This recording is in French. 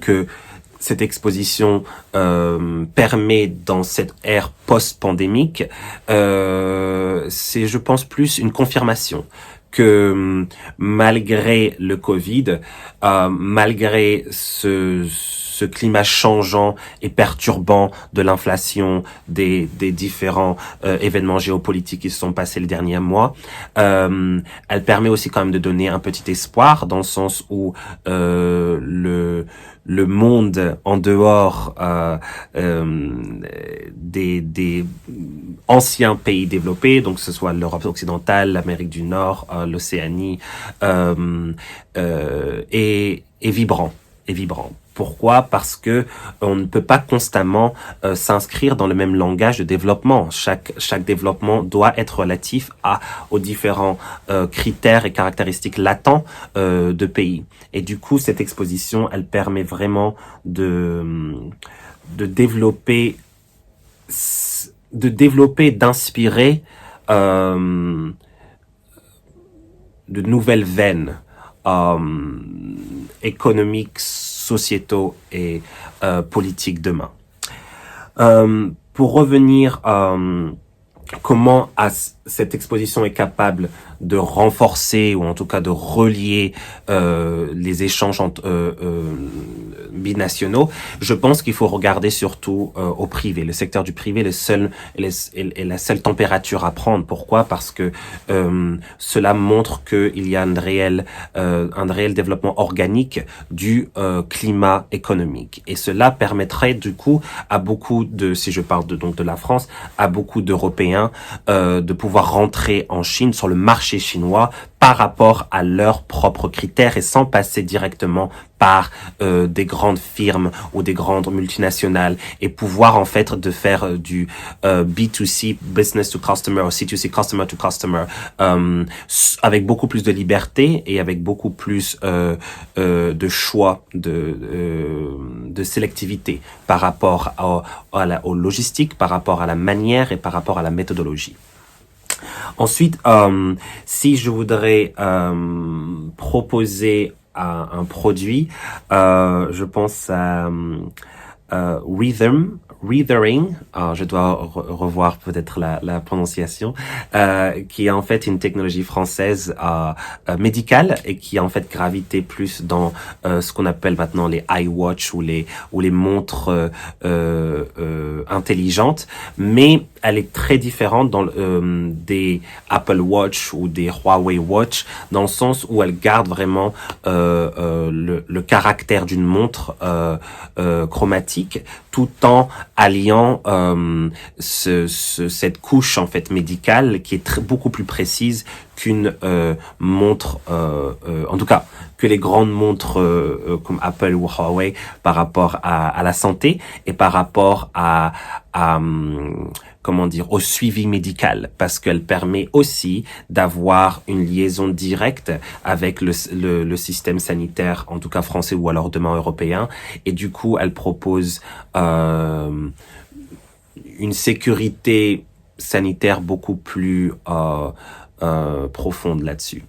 que cette exposition permet dans cette ère post-pandémique, c'est, je pense, plus une confirmation que malgré le Covid, malgré ce climat changeant et perturbant de l'inflation, des différents événements géopolitiques qui se sont passés les derniers mois, elle permet aussi quand même de donner un petit espoir dans le sens où le monde en dehors des anciens pays développés, donc que ce soit l'Europe occidentale, l'Amérique du Nord, l'Océanie, est vibrant. Pourquoi? Parce que on ne peut pas constamment s'inscrire dans le même langage de développement. Chaque développement doit être relatif aux différents critères et caractéristiques latents de pays. Et du coup, cette exposition, elle permet vraiment de développer, d'inspirer de nouvelles veines économiques, sociétaux et politiques demain. Pour revenir, comment cette exposition est capable de renforcer ou en tout cas de relier les échanges binationaux, je pense qu'il faut regarder surtout au privé. Le secteur du privé est la seule température à prendre. Pourquoi? Parce que cela montre qu'il y a un réel développement organique du climat économique. Et cela permettrait du coup à beaucoup si je parle donc de la France, à beaucoup d'Européens de pouvoir rentrer en Chine, sur le marché chinois, par rapport à leurs propres critères et sans passer directement par des grandes firmes ou des grandes multinationales, et pouvoir en fait de faire du B2C, business to customer, ou C2C, customer to customer, avec beaucoup plus de liberté et avec beaucoup plus de choix, de sélectivité par rapport aux logistiques, par rapport à la manière et par rapport à la méthodologie. Ensuite, si je voudrais proposer un produit, je pense à Rhythering, je dois revoir peut-être la prononciation, qui est en fait une technologie française médicale et qui a en fait gravité plus dans ce qu'on appelle maintenant les iWatch ou les montres intelligentes, mais elle est très différente des Apple Watch ou des Huawei Watch, dans le sens où elle garde vraiment le caractère d'une montre chromatique, tout en alliant cette couche en fait médicale qui est beaucoup plus précise qu'une montre, en tout cas que les grandes montres comme Apple ou Huawei, par rapport à la santé et par rapport au suivi médical, parce qu'elle permet aussi d'avoir une liaison directe avec le système sanitaire, en tout cas français ou alors demain européen, et du coup elle propose une sécurité sanitaire beaucoup plus profonde là-dessus.